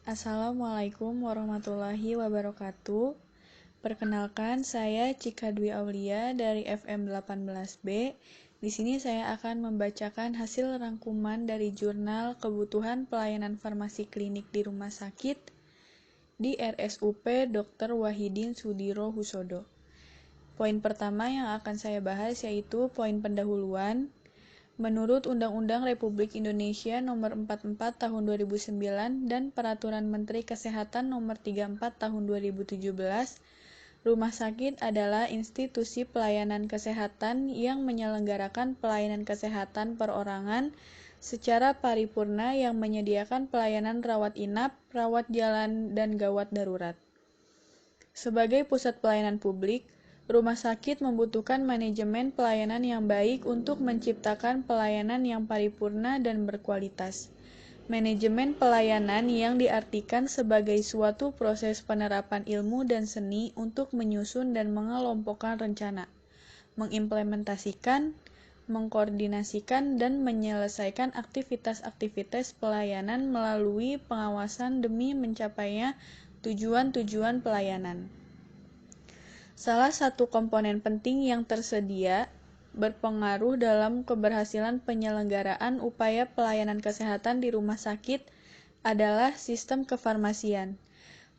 Assalamualaikum warahmatullahi wabarakatuh. Perkenalkan, saya Cika Dwi Aulia dari FM 18B. Di sini saya akan membacakan hasil rangkuman dari jurnal Kebutuhan Pelayanan Farmasi Klinik di Rumah Sakit di RSUP Dr. Wahidin Sudirohusodo. Poin pertama yang akan saya bahas yaitu poin pendahuluan. Menurut Undang-Undang Republik Indonesia Nomor 44 Tahun 2009 dan Peraturan Menteri Kesehatan Nomor 34 Tahun 2017, rumah sakit adalah institusi pelayanan kesehatan yang menyelenggarakan pelayanan kesehatan perorangan secara paripurna yang menyediakan pelayanan rawat inap, rawat jalan, dan gawat darurat. Sebagai pusat pelayanan publik, rumah sakit membutuhkan manajemen pelayanan yang baik untuk menciptakan pelayanan yang paripurna dan berkualitas. Manajemen pelayanan yang diartikan sebagai suatu proses penerapan ilmu dan seni untuk menyusun dan mengelompokkan rencana, mengimplementasikan, mengkoordinasikan, dan menyelesaikan aktivitas-aktivitas pelayanan melalui pengawasan demi mencapainya tujuan-tujuan pelayanan. Salah satu komponen penting yang tersedia berpengaruh dalam keberhasilan penyelenggaraan upaya pelayanan kesehatan di rumah sakit adalah sistem kefarmasian.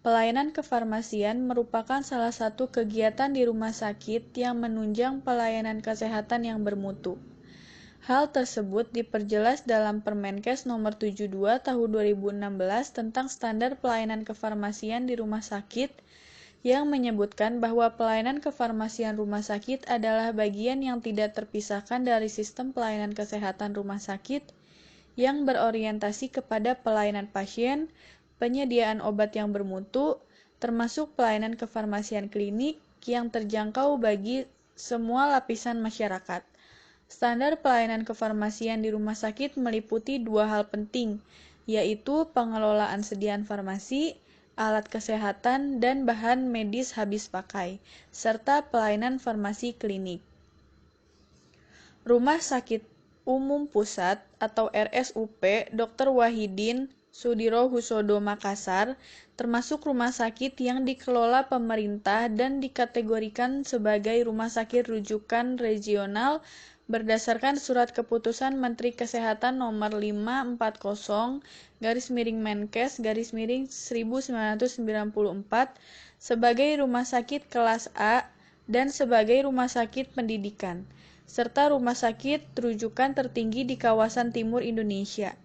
Pelayanan kefarmasian merupakan salah satu kegiatan di rumah sakit yang menunjang pelayanan kesehatan yang bermutu. Hal tersebut diperjelas dalam Permenkes Nomor 72 Tahun 2016 tentang standar pelayanan kefarmasian di rumah sakit yang menyebutkan bahwa pelayanan kefarmasian rumah sakit adalah bagian yang tidak terpisahkan dari sistem pelayanan kesehatan rumah sakit yang berorientasi kepada pelayanan pasien, penyediaan obat yang bermutu, termasuk pelayanan kefarmasian klinik yang terjangkau bagi semua lapisan masyarakat. Standar pelayanan kefarmasian di rumah sakit meliputi dua hal penting, yaitu pengelolaan sediaan farmasi, alat kesehatan, dan bahan medis habis pakai, serta pelayanan farmasi klinik. Rumah Sakit Umum Pusat atau RSUP Dr. Wahidin Sudirohusodo Makassar termasuk rumah sakit yang dikelola pemerintah dan dikategorikan sebagai rumah sakit rujukan regional berdasarkan Surat Keputusan Menteri Kesehatan Nomor 540-Menkes-1994 sebagai rumah sakit kelas A dan sebagai rumah sakit pendidikan, serta rumah sakit rujukan tertinggi di kawasan timur Indonesia.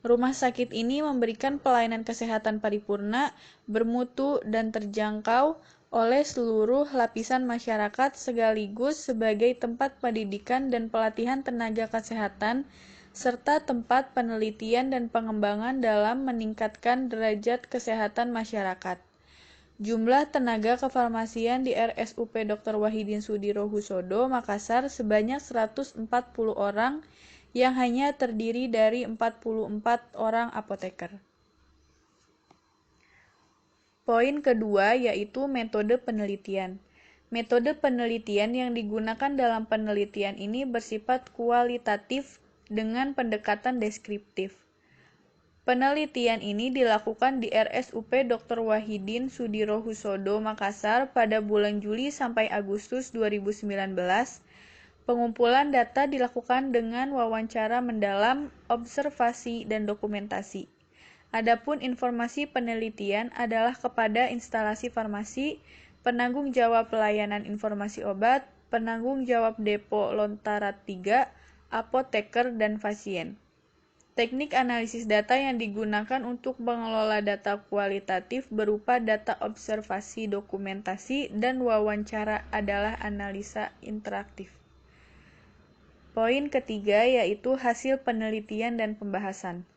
Rumah sakit ini memberikan pelayanan kesehatan paripurna, bermutu, dan terjangkau oleh seluruh lapisan masyarakat sekaligus sebagai tempat pendidikan dan pelatihan tenaga kesehatan serta tempat penelitian dan pengembangan dalam meningkatkan derajat kesehatan masyarakat. Jumlah tenaga kefarmasian di RSUP Dr. Wahidin Sudirohusodo Makassar sebanyak 140 orang yang hanya terdiri dari 44 orang apoteker. Poin kedua yaitu metode penelitian. Metode penelitian yang digunakan dalam penelitian ini bersifat kualitatif dengan pendekatan deskriptif. Penelitian ini dilakukan di RSUP Dr. Wahidin Sudirohusodo Makassar pada bulan Juli sampai Agustus 2019. Pengumpulan data dilakukan dengan wawancara mendalam, observasi, dan dokumentasi. Adapun informasi penelitian adalah kepada instalasi farmasi, penanggung jawab pelayanan informasi obat, penanggung jawab depo lontarat 3, apoteker, dan pasien. Teknik analisis data yang digunakan untuk mengelola data kualitatif berupa data observasi, dokumentasi, dan wawancara adalah analisa interaktif. Poin ketiga yaitu hasil penelitian dan pembahasan.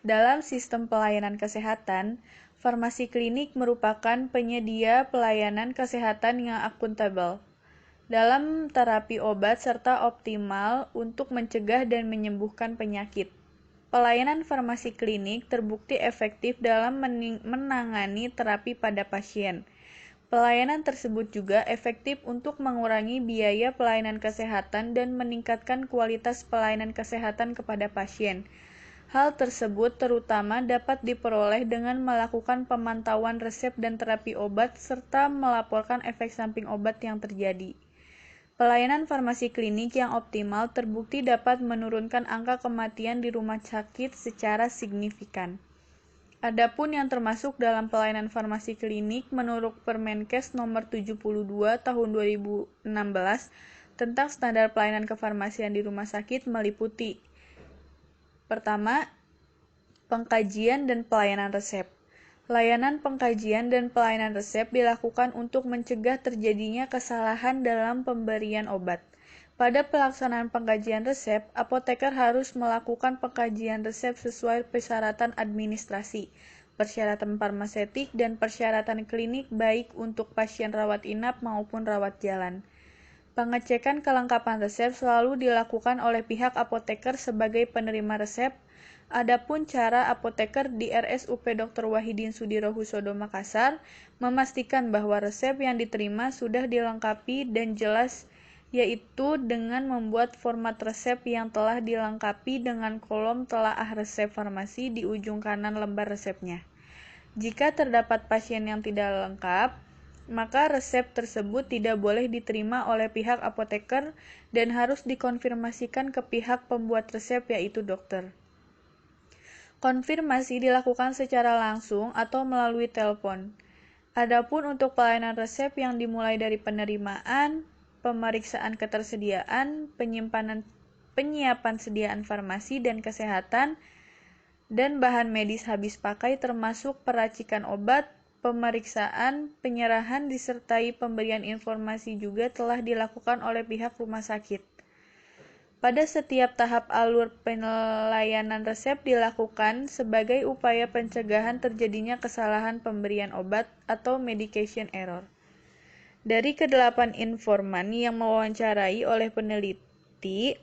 Dalam sistem pelayanan kesehatan, farmasi klinik merupakan penyedia pelayanan kesehatan yang akuntabel dalam terapi obat serta optimal untuk mencegah dan menyembuhkan penyakit. Pelayanan farmasi klinik terbukti efektif dalam menangani terapi pada pasien. Pelayanan tersebut juga efektif untuk mengurangi biaya pelayanan kesehatan dan meningkatkan kualitas pelayanan kesehatan kepada pasien. Hal tersebut terutama dapat diperoleh dengan melakukan pemantauan resep dan terapi obat serta melaporkan efek samping obat yang terjadi. Pelayanan farmasi klinik yang optimal terbukti dapat menurunkan angka kematian di rumah sakit secara signifikan. Adapun yang termasuk dalam pelayanan farmasi klinik menurut Permenkes nomor 72 tahun 2016 tentang standar pelayanan kefarmasian di rumah sakit meliputi: pertama, pengkajian dan pelayanan resep. Layanan pengkajian dan pelayanan resep dilakukan untuk mencegah terjadinya kesalahan dalam pemberian obat. Pada pelaksanaan pengkajian resep, apoteker harus melakukan pengkajian resep sesuai persyaratan administrasi, persyaratan farmasetik, dan persyaratan klinik baik untuk pasien rawat inap maupun rawat jalan. Pengecekan kelengkapan resep selalu dilakukan oleh pihak apoteker sebagai penerima resep. Adapun cara apoteker di RSUP Dr. Wahidin Sudirohusodo Makassar memastikan bahwa resep yang diterima sudah dilengkapi dan jelas, yaitu dengan membuat format resep yang telah dilengkapi dengan kolom telaah resep farmasi di ujung kanan lembar resepnya. Jika terdapat pasien yang tidak lengkap, maka resep tersebut tidak boleh diterima oleh pihak apoteker dan harus dikonfirmasikan ke pihak pembuat resep, yaitu dokter. Konfirmasi dilakukan secara langsung atau melalui telepon. Adapun untuk pelayanan resep yang dimulai dari penerimaan, pemeriksaan ketersediaan, penyiapan sediaan farmasi dan kesehatan, dan bahan medis habis pakai termasuk peracikan obat, pemeriksaan, penyerahan disertai pemberian informasi juga telah dilakukan oleh pihak rumah sakit. Pada setiap tahap alur pelayanan resep dilakukan sebagai upaya pencegahan terjadinya kesalahan pemberian obat atau medication error. Dari ke-8 informan yang mewawancarai oleh peneliti,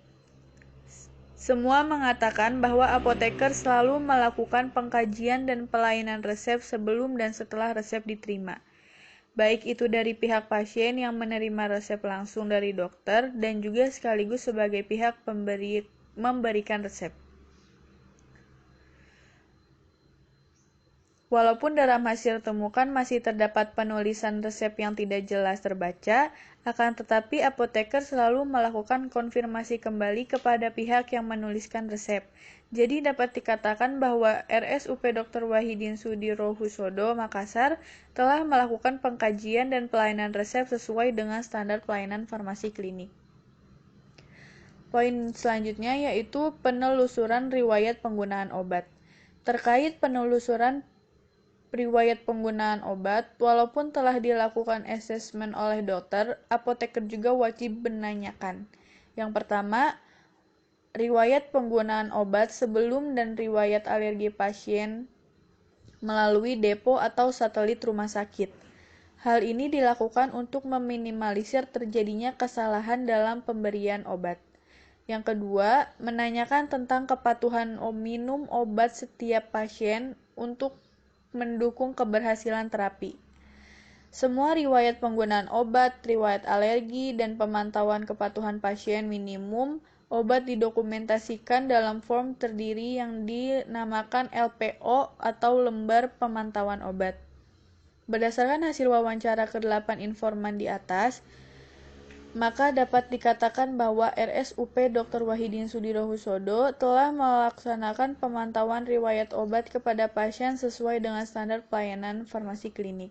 semua mengatakan bahwa apoteker selalu melakukan pengkajian dan pelayanan resep sebelum dan setelah resep diterima, baik itu dari pihak pasien yang menerima resep langsung dari dokter dan juga sekaligus sebagai pihak memberikan resep. Walaupun dalam hasil temukan masih terdapat penulisan resep yang tidak jelas terbaca, akan tetapi apoteker selalu melakukan konfirmasi kembali kepada pihak yang menuliskan resep. Jadi dapat dikatakan bahwa RSUP Dr. Wahidin Sudirohusodo Makassar telah melakukan pengkajian dan pelayanan resep sesuai dengan standar pelayanan farmasi klinik. Poin selanjutnya yaitu penelusuran riwayat penggunaan obat. Terkait penelusuran riwayat penggunaan obat, walaupun telah dilakukan asesmen oleh dokter, apoteker juga wajib menanyakan. Yang pertama, riwayat penggunaan obat sebelum dan riwayat alergi pasien melalui depo atau satelit rumah sakit. Hal ini dilakukan untuk meminimalisir terjadinya kesalahan dalam pemberian obat. Yang kedua, menanyakan tentang kepatuhan minum obat setiap pasien untuk mendukung keberhasilan terapi. Semua riwayat penggunaan obat, riwayat alergi, dan pemantauan kepatuhan pasien minimum obat didokumentasikan dalam form terdiri yang dinamakan LPO atau lembar pemantauan obat. Berdasarkan hasil wawancara ke-8 informan di atas, maka dapat dikatakan bahwa RSUP Dr. Wahidin Sudirohusodo telah melaksanakan pemantauan riwayat obat kepada pasien sesuai dengan standar pelayanan farmasi klinik.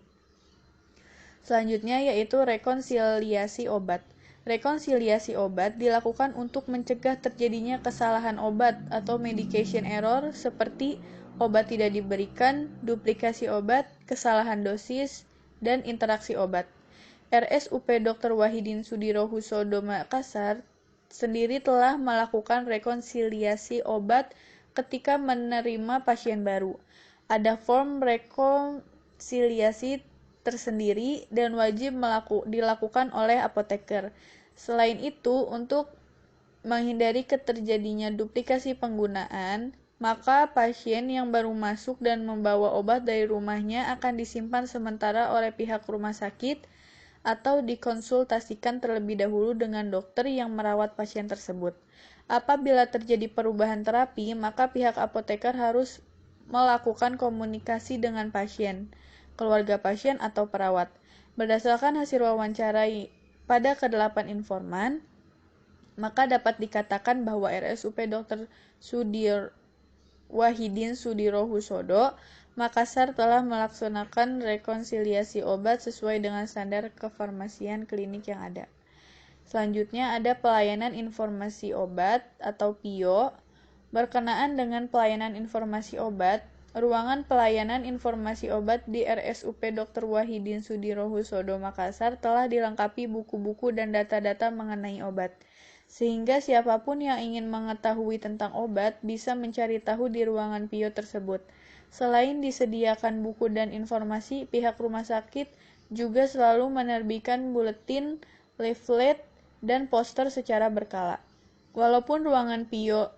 Selanjutnya yaitu rekonsiliasi obat. Rekonsiliasi obat dilakukan untuk mencegah terjadinya kesalahan obat atau medication error seperti obat tidak diberikan, duplikasi obat, kesalahan dosis, dan interaksi obat. RSUP Dr. Wahidin Sudirohusodo Makassar sendiri telah melakukan rekonsiliasi obat ketika menerima pasien baru. Ada form rekonsiliasi tersendiri dan wajib dilakukan oleh apoteker. Selain itu, untuk menghindari terjadinya duplikasi penggunaan, maka pasien yang baru masuk dan membawa obat dari rumahnya akan disimpan sementara oleh pihak rumah sakit atau dikonsultasikan terlebih dahulu dengan dokter yang merawat pasien tersebut. Apabila terjadi perubahan terapi, maka pihak apoteker harus melakukan komunikasi dengan pasien, keluarga pasien atau perawat. Berdasarkan hasil wawancara pada ke-8 informan, maka dapat dikatakan bahwa RSUP Dr. Wahidin Sudirohusodo Makassar telah melaksanakan rekonsiliasi obat sesuai dengan standar kefarmasian klinik yang ada. Selanjutnya ada pelayanan informasi obat atau PIO. Berkenaan dengan pelayanan informasi obat, ruangan pelayanan informasi obat di RSUP Dr. Wahidin Sudirohusodo Makassar telah dilengkapi buku-buku dan data-data mengenai obat, sehingga siapapun yang ingin mengetahui tentang obat bisa mencari tahu di ruangan PIO tersebut. Selain disediakan buku dan informasi, pihak rumah sakit juga selalu menerbitkan buletin, leaflet, dan poster secara berkala. Walaupun ruangan PIO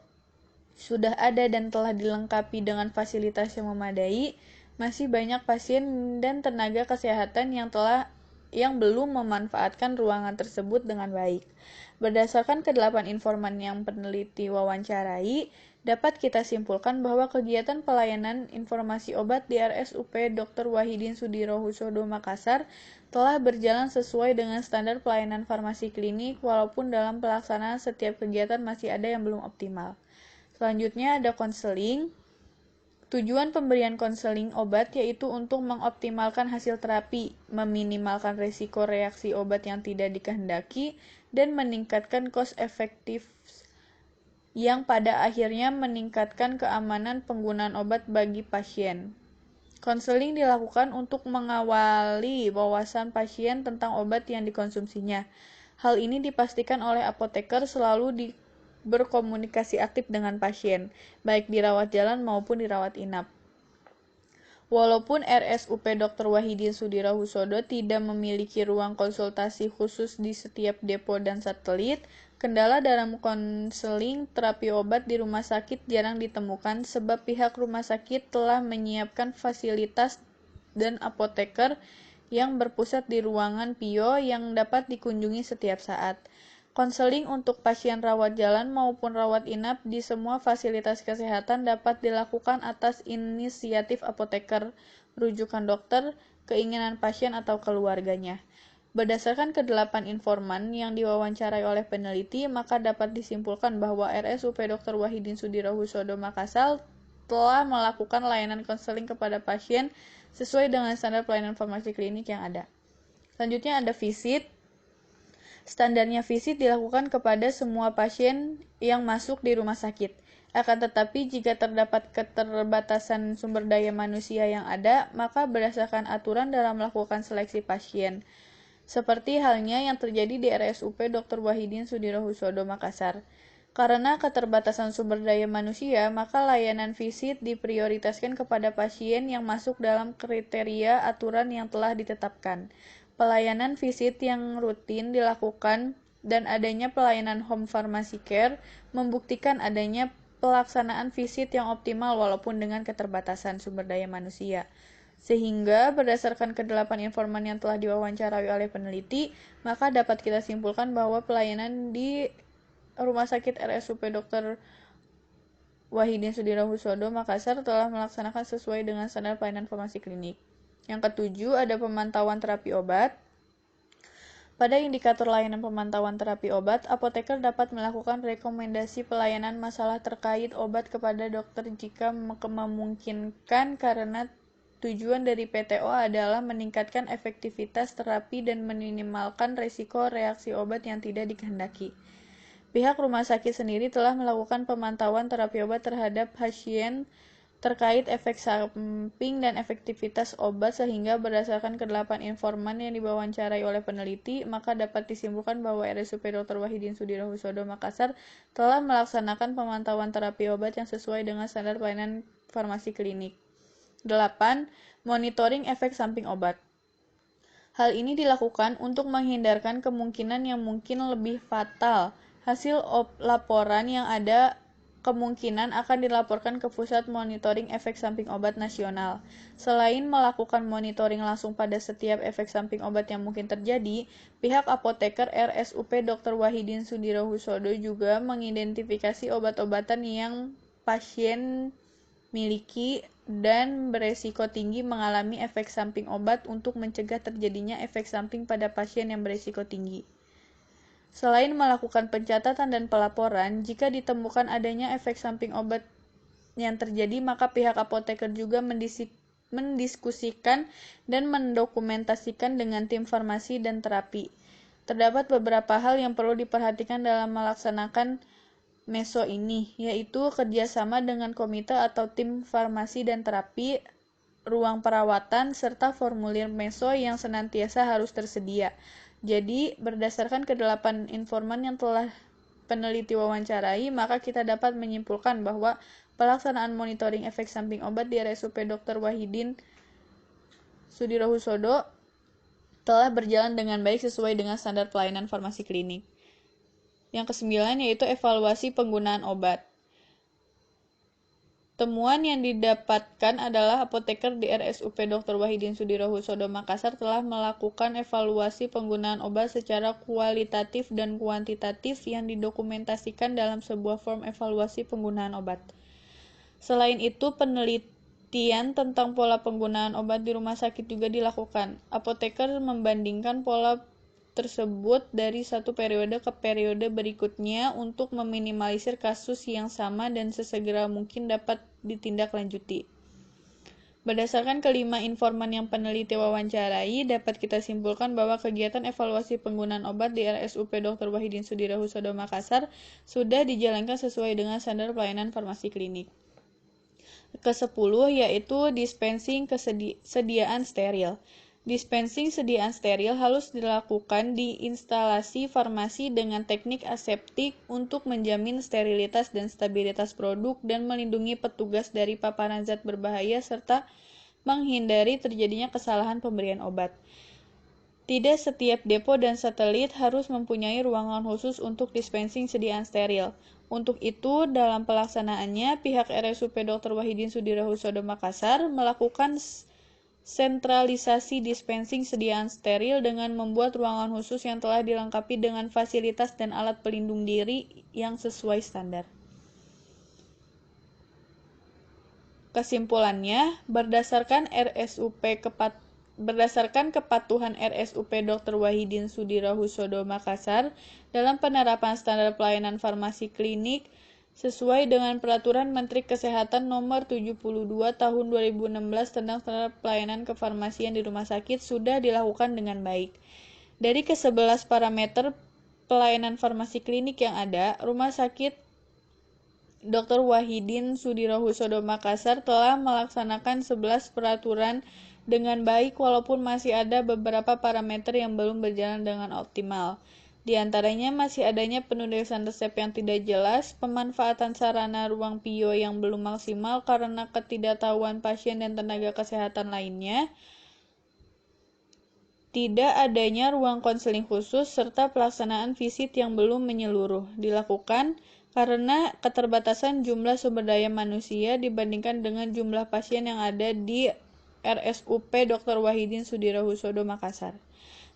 sudah ada dan telah dilengkapi dengan fasilitas yang memadai, masih banyak pasien dan tenaga kesehatan yang belum memanfaatkan ruangan tersebut dengan baik. Berdasarkan ke-8 informan yang peneliti wawancarai, dapat kita simpulkan bahwa kegiatan pelayanan informasi obat di RSUP Dr. Wahidin Sudirohusodo Makassar telah berjalan sesuai dengan standar pelayanan farmasi klinik, walaupun dalam pelaksanaan setiap kegiatan masih ada yang belum optimal. Selanjutnya ada konseling. Tujuan pemberian konseling obat yaitu untuk mengoptimalkan hasil terapi, meminimalkan risiko reaksi obat yang tidak dikehendaki, dan meningkatkan cost efektif yang pada akhirnya meningkatkan keamanan penggunaan obat bagi pasien. Konseling dilakukan untuk mengawali wawasan pasien tentang obat yang dikonsumsinya. Hal ini dipastikan oleh apoteker selalu berkomunikasi aktif dengan pasien, baik dirawat jalan maupun dirawat inap. Walaupun RSUP Dr. Wahidin Sudirohusodo tidak memiliki ruang konsultasi khusus di setiap depo dan satelit, kendala dalam konseling terapi obat di rumah sakit jarang ditemukan sebab pihak rumah sakit telah menyiapkan fasilitas dan apoteker yang berpusat di ruangan PIO yang dapat dikunjungi setiap saat. Konseling untuk pasien rawat jalan maupun rawat inap di semua fasilitas kesehatan dapat dilakukan atas inisiatif apoteker, rujukan dokter, keinginan pasien atau keluarganya. Berdasarkan ke-8 informan yang diwawancarai oleh peneliti, maka dapat disimpulkan bahwa RSUP Dr. Wahidin Sudirohusodo Makassar telah melakukan layanan konseling kepada pasien sesuai dengan standar pelayanan farmasi klinik yang ada. Selanjutnya ada visit. Standarnya visit dilakukan kepada semua pasien yang masuk di rumah sakit. Akan tetapi jika terdapat keterbatasan sumber daya manusia yang ada, maka berdasarkan aturan dalam melakukan seleksi pasien. Seperti halnya yang terjadi di RSUP Dr. Wahidin Sudirohusodo Makassar. Karena keterbatasan sumber daya manusia, maka layanan visit diprioritaskan kepada pasien yang masuk dalam kriteria aturan yang telah ditetapkan. Pelayanan visit yang rutin dilakukan dan adanya pelayanan home pharmacy care membuktikan adanya pelaksanaan visit yang optimal walaupun dengan keterbatasan sumber daya manusia. Sehingga berdasarkan ke-8 informan yang telah diwawancarai oleh peneliti, maka dapat kita simpulkan bahwa pelayanan di Rumah Sakit RSUP Dr. Wahidin Sudirohusodo Makassar telah melaksanakan sesuai dengan standar pelayanan farmasi klinik. Yang ketujuh, ada pemantauan terapi obat. Pada indikator layanan pemantauan terapi obat, apoteker dapat melakukan rekomendasi pelayanan masalah terkait obat kepada dokter jika memungkinkan karena tujuan dari PTO adalah meningkatkan efektivitas terapi dan meminimalkan risiko reaksi obat yang tidak dikehendaki. Pihak rumah sakit sendiri telah melakukan pemantauan terapi obat terhadap pasien terkait efek samping dan efektivitas obat sehingga berdasarkan ke-8 informan yang diwawancarai oleh peneliti, maka dapat disimpulkan bahwa RSUP Dr. Wahidin Sudirohusodo Makassar telah melaksanakan pemantauan terapi obat yang sesuai dengan standar pelayanan farmasi klinik. 8. Monitoring efek samping obat. Hal ini dilakukan untuk menghindarkan kemungkinan yang mungkin lebih fatal. Hasil laporan yang ada kemungkinan akan dilaporkan ke Pusat Monitoring Efek Samping Obat Nasional. Selain melakukan monitoring langsung pada setiap efek samping obat yang mungkin terjadi, pihak apoteker RSUP Dr. Wahidin Sudirohusodo juga mengidentifikasi obat-obatan yang pasien miliki dan beresiko tinggi mengalami efek samping obat untuk mencegah terjadinya efek samping pada pasien yang beresiko tinggi. Selain melakukan pencatatan dan pelaporan, jika ditemukan adanya efek samping obat yang terjadi, maka pihak apoteker juga mendiskusikan dan mendokumentasikan dengan tim farmasi dan terapi. Terdapat beberapa hal yang perlu diperhatikan dalam melaksanakan meso ini, yaitu kerjasama dengan komite atau tim farmasi dan terapi, ruang perawatan, serta formulir meso yang senantiasa harus tersedia. Jadi, berdasarkan ke-8 informan yang telah peneliti wawancarai, maka kita dapat menyimpulkan bahwa pelaksanaan monitoring efek samping obat di RSUP Dr. Wahidin Sudirohusodo telah berjalan dengan baik sesuai dengan standar pelayanan farmasi klinik. Yang ke-9 yaitu evaluasi penggunaan obat. Temuan yang didapatkan adalah apoteker di RSUP Dr. Wahidin Sudirohusodo Makassar telah melakukan evaluasi penggunaan obat secara kualitatif dan kuantitatif yang didokumentasikan dalam sebuah form evaluasi penggunaan obat. Selain itu, penelitian tentang pola penggunaan obat di rumah sakit juga dilakukan. Apoteker membandingkan pola tersebut dari satu periode ke periode berikutnya untuk meminimalisir kasus yang sama dan sesegera mungkin dapat ditindaklanjuti. Berdasarkan kelima informan yang peneliti wawancarai, dapat kita simpulkan bahwa kegiatan evaluasi penggunaan obat di RSUP Dr. Wahidin Sudirohusodo Makassar sudah dijalankan sesuai dengan standar pelayanan farmasi klinik. Ke-10 yaitu dispensing kesediaan steril. Dispensing sediaan steril harus dilakukan di instalasi farmasi dengan teknik aseptik untuk menjamin sterilitas dan stabilitas produk dan melindungi petugas dari paparan zat berbahaya serta menghindari terjadinya kesalahan pemberian obat. Tidak setiap depo dan satelit harus mempunyai ruangan khusus untuk dispensing sediaan steril. Untuk itu, dalam pelaksanaannya, pihak RSUP Dr. Wahidin Sudirohusodo Makassar melakukan sentralisasi dispensing sediaan steril dengan membuat ruangan khusus yang telah dilengkapi dengan fasilitas dan alat pelindung diri yang sesuai standar. Kesimpulannya, berdasarkan kepatuhan RSUP Dr. Wahidin Sudirohusodo Makassar dalam penerapan standar pelayanan farmasi klinik sesuai dengan Peraturan Menteri Kesehatan Nomor 72 Tahun 2016 tentang standar pelayanan kefarmasian di rumah sakit sudah dilakukan dengan baik. Dari ke-11 parameter pelayanan farmasi klinik yang ada, Rumah Sakit Dr. Wahidin Sudirohusodo Makassar telah melaksanakan 11 peraturan dengan baik walaupun masih ada beberapa parameter yang belum berjalan dengan optimal. Di antaranya masih adanya penulisan resep yang tidak jelas, pemanfaatan sarana ruang PIO yang belum maksimal karena ketidaktahuan pasien dan tenaga kesehatan lainnya, tidak adanya ruang konseling khusus, serta pelaksanaan visit yang belum menyeluruh dilakukan karena keterbatasan jumlah sumber daya manusia dibandingkan dengan jumlah pasien yang ada di RSUP Dr. Wahidin Sudirohusodo Makassar.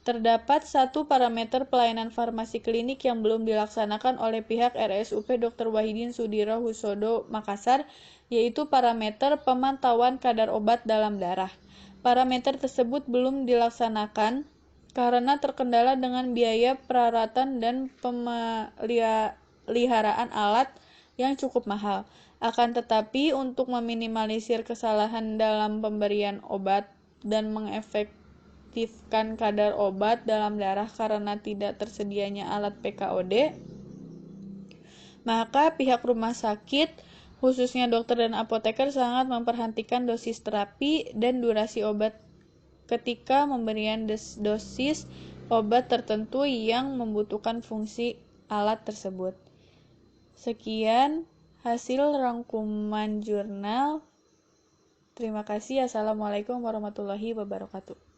Terdapat satu parameter pelayanan farmasi klinik yang belum dilaksanakan oleh pihak RSUP Dr. Wahidin Sudirohusodo Makassar, yaitu parameter pemantauan kadar obat dalam darah. Parameter tersebut belum dilaksanakan karena terkendala dengan biaya peralatan dan pemeliharaan alat yang cukup mahal. Akan tetapi, untuk meminimalisir kesalahan dalam pemberian obat dan mengefektifkan kadar obat dalam darah karena tidak tersedianya alat PKOD, maka pihak rumah sakit, khususnya dokter dan apoteker, sangat memperhatikan dosis terapi dan durasi obat ketika memberian dosis obat tertentu yang membutuhkan fungsi alat tersebut. Sekian hasil rangkuman jurnal. Terima kasih. Assalamualaikum warahmatullahi wabarakatuh.